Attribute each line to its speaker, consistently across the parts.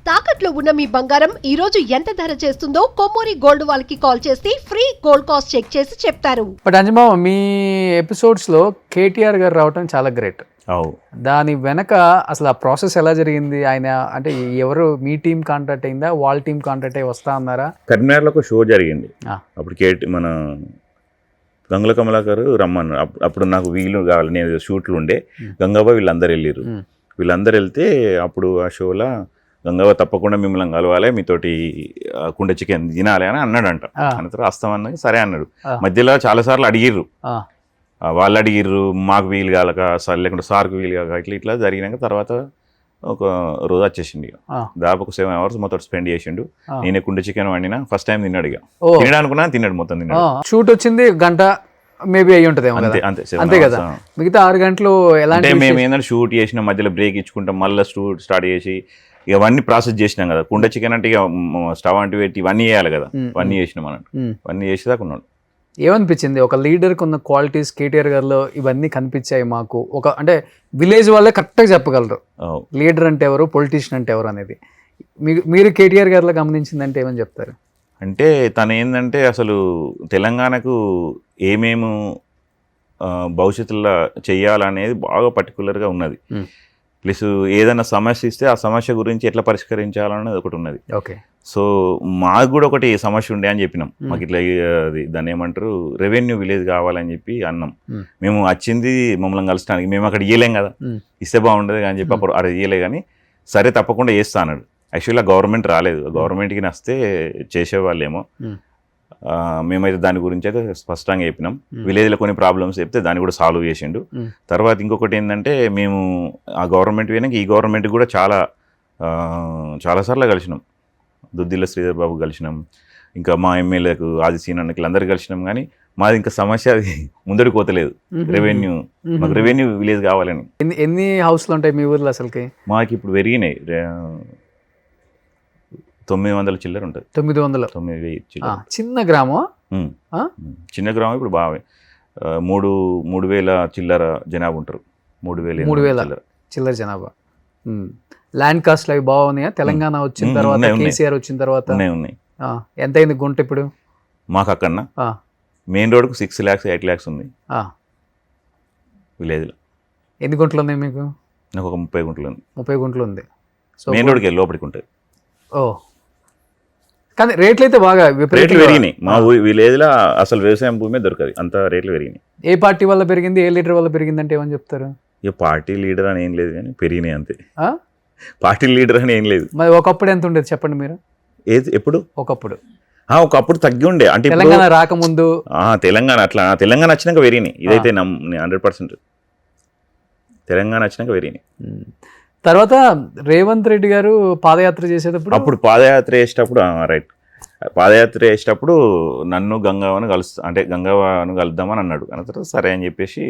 Speaker 1: తాకట్లో ఉన్న మీ బంగారం ఈ రోజు ఎంత ధర చేస్తుందో కొమ్మూరి గోల్డ్ వాళ్ళకి కాల్ చేసి ఫ్రీ గోల్డ్ కాస్ట్ చెక్ చేసి చెప్తారు.
Speaker 2: బట్ అంజమామ మీ ఎపిసోడ్స్లో కేటీఆర్ గారు రావటం చాలా గ్రేట్. దాని వెనక అసలు ఆ ప్రాసెస్ ఎలా జరిగింది? ఆయన అంటే ఎవరు మీ టీం కాంటాక్ట్ అయిందా, వాళ్ళ టీం కాంటాక్ట్ అయ్యి వస్తా అన్నారా?
Speaker 3: కరీంనగర్లో ఒక షో జరిగింది. అప్పుడు మన గంగుల కమలాకర్ రమ్మన్నారు. అప్పుడు నాకు వీలు కావాలి, నేను షూట్లు ఉండే. గంగాబా వీళ్ళందరూ వెళ్ళారు. వీళ్ళందరూ వెళ్తే అప్పుడు ఆ షోలో గంగాబా తప్పకుండా మిమ్మల్ని కలవాలి, మీతోటి కుండ చికెన్ తినాలి అని అన్నాడంట. అన్న వస్తామన్నది సరే అన్నాడు. మధ్యలో చాలాసార్లు అడిగిర్రు, వాళ్ళు అడిగిర్రు, మాకు వీలు కాలక సార్, లేకుంటే సార్కు వీలు కాక ఇట్లా జరిగినాక తర్వాత ఒక రోజు వచ్చేసిండు. దాదాపు ఒక 7 hours మొత్తం స్పెండ్ చేసిండు. నేనే కుండ చికెన్ వండినా, ఫస్ట్ టైం తిన్నాడు. ఇక తినడానుకున్నా తిన్నాడు, మొత్తం తిన్నాడు.
Speaker 2: షూట్ వచ్చింది గంట మేబీ అయ్యి ఉంటుంది అంతే కదా. మిగతా 6 గంటలు ఎలా
Speaker 3: అంటే మేము ఏంటంటే షూట్ చేసిన మధ్యలో బ్రేక్ ఇచ్చుకుంటాం, మళ్ళీ షూట్ స్టార్ట్ చేసి ఇవన్నీ ప్రాసెస్ చేసినాం కదా. కుండ చికెన్ అంటే ఇక స్టవ్ అంటూ పెట్టి ఇవన్నీ చేయాలి కదా. ఇవన్నీ చేసినాం అన్నట్టు. ఇవన్నీ చేసేదాకా ఉన్నాడు.
Speaker 2: ఏమనిపించింది ఒక లీడర్కి ఉన్న క్వాలిటీస్ కేటీఆర్ గారిలో ఇవన్నీ కనిపించాయి మాకు? ఒక అంటే విలేజ్ వాళ్ళే కరెక్ట్గా చెప్పగలరు లీడర్ అంటే ఎవరు, పొలిటీషియన్ అంటే ఎవరు అనేది. మీరు కేటీఆర్ గారిలో గమనించిందంటే ఏమని చెప్తారు?
Speaker 3: అంటే తను ఏంటంటే అసలు తెలంగాణకు ఏమేమి భవిష్యత్తులో చెయ్యాలనేది బాగా పర్టికులర్గా ఉన్నది. ప్లస్ ఏదైనా సమస్య ఇస్తే ఆ సమస్య గురించి ఎట్లా పరిష్కరించాలనేది ఒకటి ఉన్నది.
Speaker 2: ఓకే.
Speaker 3: సో మాకు కూడా ఒకటి సమస్య ఉండే అని చెప్పినాం. మాకు ఇట్లా దాన్ని ఏమంటారు, రెవెన్యూ విలేజ్ కావాలని చెప్పి అన్నాం. మేము వచ్చింది మమ్మల్ని కలుస్తానికి, మేము అక్కడ ఇయ్యలేం కదా, ఇస్తే బాగుండదు అని చెప్పి అప్పుడు అది ఇయ్యలే. కానీ సరే తప్పకుండా చేస్తా అన్నాడు. యాక్చువల్గా గవర్నమెంట్ రాలేదు, గవర్నమెంట్కి నస్తే చేసేవాళ్ళేమో. మేమైతే దాని గురించి అయితే స్పష్టంగా చెప్పినాం. విలేజ్లో కొన్ని ప్రాబ్లమ్స్ చెప్తే దాన్ని కూడా సాల్వ్ చేసిండు. తర్వాత ఇంకొకటి ఏంటంటే మేము ఆ గవర్నమెంట్ పోయినాక ఈ గవర్నమెంట్ కూడా చాలాసార్లు కలిసినాం. దుద్దిల్ల శ్రీధర్ బాబు కలిసినాం, ఇంకా మా ఎమ్మెల్యేకు ఆది సీనన్నకి అందరు కలిసినాం. కానీ మాది ఇంకా సమస్య అది ముందడికి పోతలేదు. రెవెన్యూ, మాకు రెవెన్యూ విలేజ్ కావాలని.
Speaker 2: ఎన్ని హౌస్లు ఉంటాయి మీ ఊర్లో అసలుకి?
Speaker 3: మాకు ఇప్పుడు పెరిగినాయి, 900 చిల్లర ఉంటుంది. 9,000 చిల్లర.
Speaker 2: చిన్న గ్రామం,
Speaker 3: చిన్న గ్రామం. ఇప్పుడు బాగా 3,000 చిల్లర జనాభా ఉంటారు. 3,000
Speaker 2: చిల్లర జనాభా. ల్యాండ్ కాస్ట్ అవి బాగున్నాయా? తెలంగాణ వచ్చిన తర్వాత, కేసీఆర్ వచ్చిన తర్వాత
Speaker 3: ఉన్నాయి.
Speaker 2: ఎంత అయింది గుంట ఇప్పుడు
Speaker 3: మాకు? అక్కడ మెయిన్ రోడ్కు 6 lakhs 8 lakhs ఉంది. విలేజ్లో
Speaker 2: ఎన్ని గుంటలు ఉన్నాయి మీకు?
Speaker 3: నాకు ఒక 30 గుంటలు ఉంది.
Speaker 2: 30 గుంటలు ఉంది.
Speaker 3: సో మెయిన్ రోడ్కి లోపలికి ఉంటుంది.
Speaker 2: కానీ రేట్లు అయితే బాగా
Speaker 3: రేట్లు పెరిగినాయి. మా విలేజ్లో అసలు వ్యవసాయం భూమి దొరకదు, అంత రేట్లు పెరిగినాయి.
Speaker 2: ఏ పార్టీ వల్ల పెరిగింది, ఏ లీడర్ వల్ల పెరిగింది అంటే ఏమని చెప్తారు?
Speaker 3: ఇక పార్టీ లీడర్ అని ఏం లేదు, కానీ పెరిగినాయి అంతే. పార్టీ లీడర్ అని ఏం లేదు.
Speaker 2: మరి ఒకప్పుడు ఎంత ఉండేది చెప్పండి మీరు?
Speaker 3: ఎప్పుడు?
Speaker 2: ఒకప్పుడు
Speaker 3: తగ్గి ఉండే. అంటే
Speaker 2: తెలంగాణ రాకముందు
Speaker 3: తెలంగాణ అట్లా, తెలంగాణ వచ్చినాక పెరిగినాయి. ఇదైతే 100% తెలంగాణ వచ్చినాక పెరిగినాయి.
Speaker 2: తర్వాత రేవంత్ రెడ్డి గారు పాదయాత్ర చేసేటప్పుడు,
Speaker 3: అప్పుడు పాదయాత్ర చేసేటప్పుడు రైట్, పాదయాత్ర చేసేటప్పుడు నన్ను గంగవ్వను అంటే గంగవ్వను కలుద్దామని అన్నాడు. అన్న తర్వాత సరే అని చెప్పేసి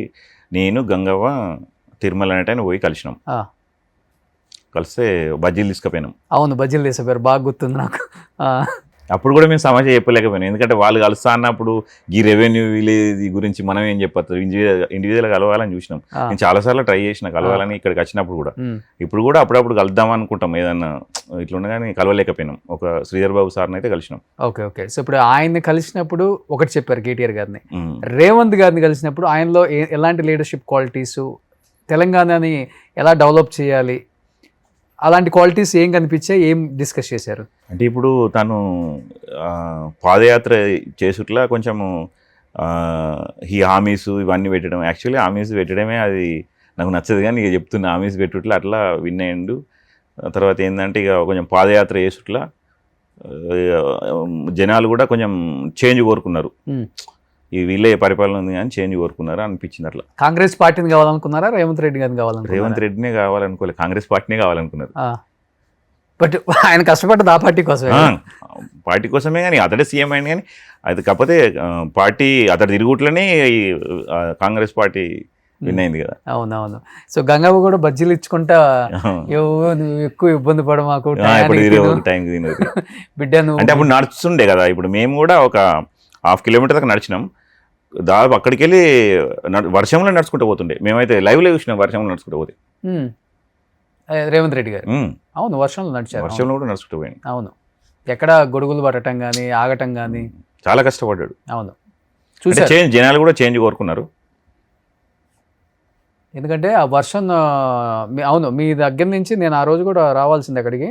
Speaker 3: నేను గంగవ్వ తిరుమల అనేటైనా పోయి కలిసినాం. కలిస్తే బజ్జీలు తీసుకుపోయినాం.
Speaker 2: అవును, బజ్జీలు తీసుకుపోయారు, బాగా గుర్తుంది నాకు.
Speaker 3: అప్పుడు కూడా మేము సమస్య చెప్పలేకపోయినాం, ఎందుకంటే వాళ్ళు కలుస్తా అన్నప్పుడు ఈ రెవెన్యూ విలేజ్ గురించి మనం ఏం చెప్పచ్చు, ఇండివిజువల్గా కలవాలని చూసినాం. నేను చాలాసార్లు ట్రై చేసిన కలవాలని ఇక్కడికి వచ్చినప్పుడు కూడా. ఇప్పుడు కూడా అప్పుడప్పుడు కలుద్దాం అనుకుంటాం, ఏదన్నా ఇట్లుండే, కానీ కలవలేకపోయినాం. ఒక శ్రీధర్ బాబు సార్ని అయితే కలిసినాం.
Speaker 2: ఓకే. సో ఇప్పుడు ఆయన్ని కలిసినప్పుడు ఒకటి చెప్పారు కేటీఆర్ గారిని, రేవంత్ గారిని కలిసినప్పుడు ఆయనలో ఎలాంటి లీడర్షిప్ క్వాలిటీసు, తెలంగాణని ఎలా డెవలప్ చేయాలి, అలాంటి క్వాలిటీస్ ఏం కనిపించాయి, ఏం డిస్కస్ చేశారు?
Speaker 3: అంటే ఇప్పుడు తను పాదయాత్ర చేసుట్లా కొంచెము ఈ హామీస్ ఇవన్నీ పెట్టడం, యాక్చువల్లీ హామీస్ పెట్టడమే అది నాకు నచ్చదు. కానీ ఇక చెప్తున్న హామీస్ పెట్టుట్లా అట్లా విన్ అయ్యిండు. తర్వాత ఏంటంటే ఇక కొంచెం పాదయాత్ర చేసుట్లా జనాలు కూడా కొంచెం చేంజ్ కోరుకున్నారు. ఈ వీళ్ళే పరిపాలన ఉంది కానీ చేంజ్ కోరుకున్నారా అనిపించింది. అట్లా
Speaker 2: కాంగ్రెస్ పార్టీని కావాలనుకున్నారా, రేవంత్ రెడ్డి గారిని కావాలనుకున్నారా?
Speaker 3: రేవంత్ రెడ్డినే కావాలనుకోలేదు, కాంగ్రెస్ పార్టీనే కావాలనుకున్నారు.
Speaker 2: బట్ ఆయన కష్టపడ్డది ఆ పార్టీ కోసమే,
Speaker 3: పార్టీ కోసమే. కానీ అతడే సీఎం అయింది, కానీ అది కాకపోతే పార్టీ అతడి తిరుగుట్లోనే కాంగ్రెస్ పార్టీ విన్ అయింది కదా.
Speaker 2: అవునవును. సో గంగవ్వ కూడా బజ్జీలు ఇచ్చుకుంటా, నువ్వు ఎక్కువ ఇబ్బంది పడ మాకు
Speaker 3: టైంకి తినదు
Speaker 2: బిడ్డ నువ్వు
Speaker 3: అంటే. అప్పుడు నడుస్తుండే కదా, ఇప్పుడు మేము కూడా ఒక 1/2 kilometer దాకా నడిచినాం. దాదాపు అక్కడికి వెళ్ళి వర్షంలో నడుచుకుంటూ పోతుండే. మేమైతే లైవ్లో చూసినాం వర్షంలో నడుచుకుంటూ పోతే.
Speaker 2: రేవంత్ రెడ్డి గారు అవును వర్షంలో నడిచారు.
Speaker 3: వర్షంలో కూడా నడుచుకుంటూ పోయింది.
Speaker 2: అవును, ఎక్కడ గొడుగులు పడటం కానీ ఆగటం కానీ
Speaker 3: చాలా కష్టపడ్డాడు.
Speaker 2: అవును
Speaker 3: చూసారు, చేంజ్ జనాలు కూడా చేంజ్ కోరుకున్నారు.
Speaker 2: ఎందుకంటే ఆ వర్షం అవును మీ దగ్గర నుంచి నేను ఆ రోజు కూడా రావాల్సింది అక్కడికి,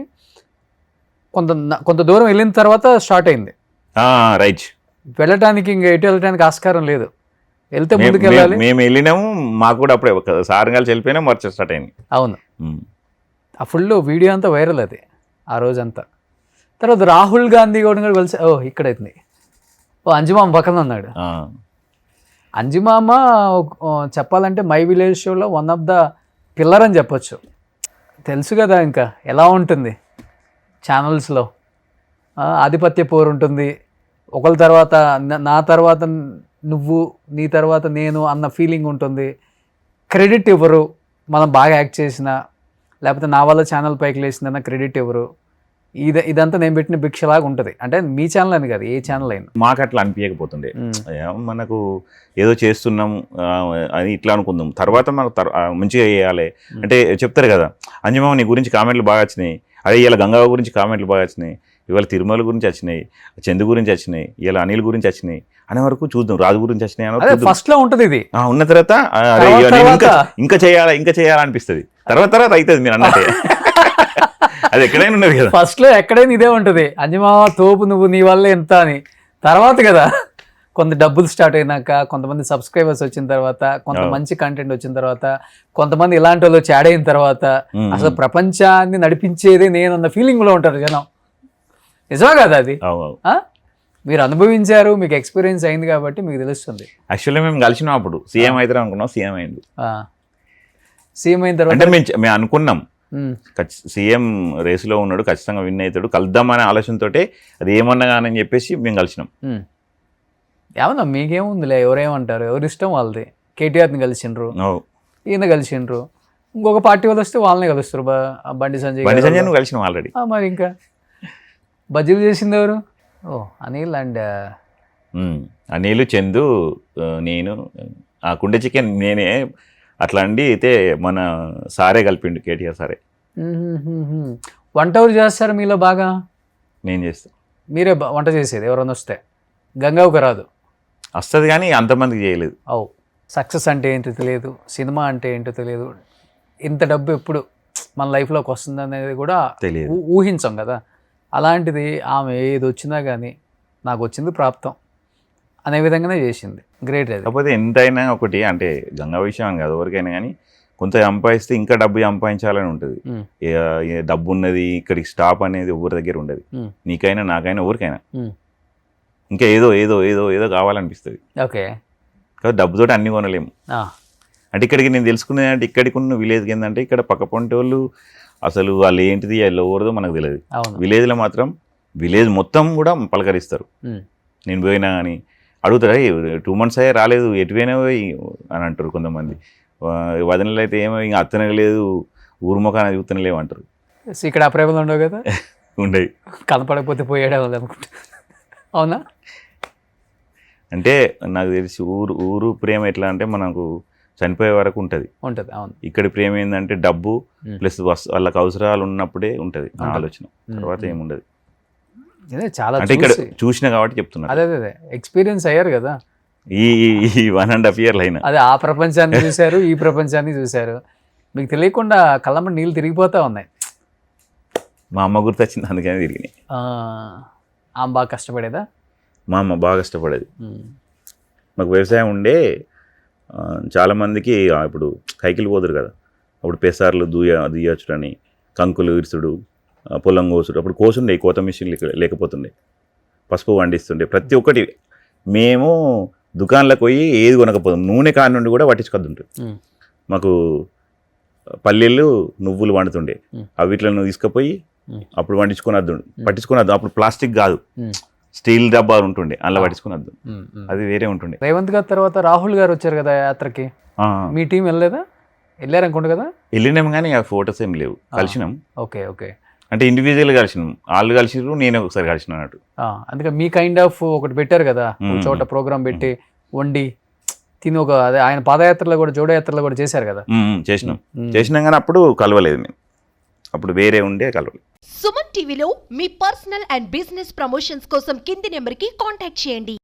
Speaker 2: కొంత దూరం వెళ్ళిన తర్వాత స్టార్ట్ అయింది
Speaker 3: రైట్.
Speaker 2: వెళ్ళటానికి ఇంకా ఎటు వెళ్ళటానికి ఆస్కారం లేదు, వెళ్తే ముందుకు వెళ్ళాలి.
Speaker 3: మేము వెళ్ళినాము, మాకు కూడా అప్పుడే సార్ కలిసి వెళ్ళిపోయినా వర్షం స్టార్ట్ అయింది.
Speaker 2: అవును, ఆ ఫుల్ వీడియో అంతా వైరల్ అది ఆ రోజంతా. తర్వాత రాహుల్ గాంధీ కూడా కలిసి ఇక్కడైతుంది, అంజుమామ పక్కన ఉన్నాడు. అంజుమామ చెప్పాలంటే మై విలేజ్ షోలో వన్ ఆఫ్ ద పిల్లర్ అని చెప్పొచ్చు. తెలుసు కదా ఇంకా ఎలా ఉంటుంది ఛానల్స్లో, ఆధిపత్య పోరు ఉంటుంది, ఒకరి తర్వాత నా తర్వాత నువ్వు, నీ తర్వాత నేను అన్న ఫీలింగ్ ఉంటుంది. క్రెడిట్ ఇవ్వరు, మనం బాగా యాక్ట్ చేసినా లేకపోతే నా వల్ల ఛానల్ పైకి లేచిందన్న క్రెడిట్ ఇవ్వరు. ఇదంతా నేను పెట్టిన భిక్షలాగా ఉంటుంది. అంటే మీ ఛానల్ అని కాదు, ఏ ఛానల్ అయినా.
Speaker 3: మాకు అట్లా అనిపించకపోతుండే, మనకు ఏదో చేస్తున్నాం అని ఇట్లా అనుకుందాం. తర్వాత మనకు మంచిగా చేయాలి అంటే చెప్తారు కదా, అంజమామ నీ గురించి కామెంట్లు బాగా వచ్చినాయి, అదే ఇలా గంగావ గురించి కామెంట్లు బాగా వచ్చినాయి, ఇవాళ తిరుమల గురించి వచ్చినాయి, చందు గురించి వచ్చినాయి, ఇలా అనిల్ గురించి వచ్చినాయి అనే వరకు చూద్దాం, రాజు గురించి వచ్చినాయి అని
Speaker 2: ఫస్ట్ లో ఉంటుంది. ఇది
Speaker 3: ఉన్న తర్వాత ఇంకా చేయాలా అనిపిస్తుంది. తర్వాత అవుతుంది మీరు అన్నట్టే. అది ఎక్కడైనా ఉన్నది కదా,
Speaker 2: ఫస్ట్ లో ఎక్కడైనా ఇదే ఉంటుంది, అంజమామ తోపు నువ్వు నీ వల్ల ఎంత అని. తర్వాత కదా కొంత డబ్బులు స్టార్ట్ అయినాక, కొంతమంది సబ్స్క్రైబర్స్ వచ్చిన తర్వాత, కొంత మంచి కంటెంట్ వచ్చిన తర్వాత, కొంతమంది ఇలాంటి వాళ్ళు వచ్చి యాడ్ అయిన తర్వాత అసలు ప్రపంచాన్ని నడిపించేదే నేనన్న ఫీలింగ్ లో ఉంటారు జనం. నిజమా కదా అది? మీరు అనుభవించారు, మీకు ఎక్స్పీరియన్స్ అయింది కాబట్టి మీకు తెలుస్తుంది.
Speaker 3: యాక్చువల్లీ మేము కలిసినాం అప్పుడు, సీఎం అయితే అనుకున్నాం, సీఎం అయింది.
Speaker 2: సీఎం అయిన తర్వాత
Speaker 3: అంటే మేము అనుకున్నాం సీఎం రేసులో ఉన్నాడు, ఖచ్చితంగా విన్ అవుతాడు, కలుద్దామనే ఆలోచనతో అది ఏమన్నా కానీ చెప్పేసి మేము కలిసినాం.
Speaker 2: ఏమన్నా మీకేముందిలే, ఎవరేమంటారు, ఎవరి ఇష్టం వాళ్ళది. కేటీఆర్ని కలిసిండ్రు, ఈయన కలిసిండ్రు, ఇంకొక పార్టీ వాళ్ళు వస్తే వాళ్ళనే కలుస్తారు. బండి సంజయ్
Speaker 3: నువ్వు కలిసినావు ఆల్రెడీ.
Speaker 2: మరి ఇంకా బజ్జీలు చేసింది ఎవరు? అనిల్ అండ్
Speaker 3: అనిల్, చందు, నేను. ఆ కుండ చికెన్ నేనే అట్లా అండి అయితే మన సారే కలిపిండు, కేటీఆర్ సారే.
Speaker 2: వంట ఎవరు చేస్తారు మీలో బాగా?
Speaker 3: నేను చేస్తాను.
Speaker 2: మీరే వంట చేసేది ఎవరైనా వస్తే? గంగావుకి రాదు.
Speaker 3: వస్తుంది కానీ అంతమందికి చేయలేదు.
Speaker 2: సక్సెస్ అంటే ఏంటో తెలియదు, సినిమా అంటే ఏంటో తెలియదు, ఇంత డబ్బు ఎప్పుడు మన లైఫ్లోకి వస్తుంది అనేది కూడా తెలియదు, ఊహించాం కదా. అలాంటిది ఆమె ఏది వచ్చినా కానీ నాకు వచ్చింది ప్రాప్తం అనే విధంగానే చేసింది. గ్రేట్. అది
Speaker 3: కాకపోతే ఎంతైనా ఒకటి అంటే గంగా విషయం కాదు, ఎవరికైనా కానీ కొంత సంపాదిస్తే ఇంకా డబ్బు సంపాదించాలని ఉంటుంది. డబ్బు ఉన్నది ఇక్కడికి స్టాప్ అనేది ఎవరి దగ్గర ఉండదు, నీకైనా నాకైనా ఎవరికైనా ఇంకా ఏదో ఏదో ఏదో ఏదో కావాలనిపిస్తుంది.
Speaker 2: ఓకే,
Speaker 3: కాబట్టి డబ్బుతోటి అన్ని కొనలేము. అంటే ఇక్కడికి నేను తెలుసుకునేది అంటే ఇక్కడికి ఉన్న విలేజ్కి ఏంటంటే ఇక్కడ పక్క పొంటి వాళ్ళు అసలు వాళ్ళు ఏంటిది వాళ్ళు ఎవరిదో మనకు తెలియదు. విలేజ్లో మాత్రం విలేజ్ మొత్తం కూడా పలకరిస్తారు. నేను పోయినా కానీ అడుగుతారా 2 months అయ్యే రాలేదు, ఎటువైనా పోయి అని అంటారు కొంతమంది. వదనలు అయితే ఏమో ఇంకా అత్తనే లేదు, ఊరు ముఖాన చూస్తనే లేవు అంటారు.
Speaker 2: ఇక్కడ అప్రేమలు ఉండవు కదా?
Speaker 3: ఉండవు,
Speaker 2: కనపడకపోతే పోయాడే వాళ్ళు అనుకుంటా. అవునా?
Speaker 3: అంటే నాకు తెలిసి ఊరు ప్రేమ ఎట్లా అంటే మనకు చనిపోయే వరకు ఉంటుంది.
Speaker 2: అవును. ఇక్కడ
Speaker 3: ప్రేమ ఏంటంటే డబ్బు ప్లస్ వాళ్ళకి అవసరాలు ఉన్నప్పుడే ఉంటుంది ఆలోచన, తర్వాత ఏముండదు.
Speaker 2: చాలా
Speaker 3: అంటే ఇక్కడ చూసినా కాబట్టి చెప్తున్నా.
Speaker 2: అదే ఎక్స్పీరియన్స్ అయ్యారు కదా
Speaker 3: ఈ 1.5 years అయినా.
Speaker 2: అదే ఆ ప్రపంచాన్ని చూశారు, ఈ ప్రపంచాన్ని చూశారు, మీకు తెలియకుండా కళ్ళమ్మ నీళ్ళు తిరిగిపోతా ఉన్నాయి.
Speaker 3: మా అమ్మ గుర్తొచ్చింది అందుకని తిరిగినాయి.
Speaker 2: ఆమె బాగా కష్టపడేదా?
Speaker 3: మా అమ్మ బాగా కష్టపడేది. మాకు వ్యవసాయం ఉండే, చాలామందికి ఇప్పుడు కైకిలు పోదురు కదా, అప్పుడు పెసార్లు దుయ్యచ్చుడని, కంకులు ఇరుసుడు, పొలం కోసుడు. అప్పుడు కోసుండే, కోత మిషన్ లేకపోతుండే, పసుపు వండిస్తుండే. ప్రతి ఒక్కటి మేము దుకాణంలోకి పోయి ఏది కొనకపోతాం, నూనె కాని నుండి కూడా పట్టించుకొద్దుంటుంది. మాకు పల్లీలు నువ్వులు వండుతుండే, అవి వీటిని తీసుకుపోయి అప్పుడు పట్టించుకున్నద్దు. అప్పుడు ప్లాస్టిక్ కాదు, స్టీల్ డబ్బాలు ఉంటుండే, అలా పట్టించుకున్నద్దు, అది వేరే ఉంటుండే.
Speaker 2: రేవంత్ గారి తర్వాత రాహుల్ గారు వచ్చారు కదా యాత్రకి, మీ టీం వెళ్ళలేదా? వెళ్ళారనుకోండి కదా.
Speaker 3: వెళ్ళినాం కానీ ఆ ఫొటోస్ ఏం లేవు. కలిసినాం.
Speaker 2: ఓకే. అంటే
Speaker 3: ఇండివిజువల్గా కలిసినాం, వాళ్ళు కలిసిరు, నేను ఒకసారి కలిసిన అన్నట్టు.
Speaker 2: అందుకే మీ కైండ్ ఆఫ్ ఒకటి పెట్టారు కదా, ఒక చోట ప్రోగ్రామ్ పెట్టి వండి తిని ఒక అదే ఆయన పాదయాత్రలో కూడా జోడయాత్రలో కూడా చేశారు కదా.
Speaker 3: చేసినాం కానీ అప్పుడు కలవలేదు మేము. అప్పుడు వేరే ఉండే కలవలేదు.
Speaker 1: సుమన్ టీవీలో మీ పర్సనల్ అండ్ బిజినెస్ ప్రమోషన్స్ కోసం కింది నెంబర్కి కాంటాక్ట్ చేయండి.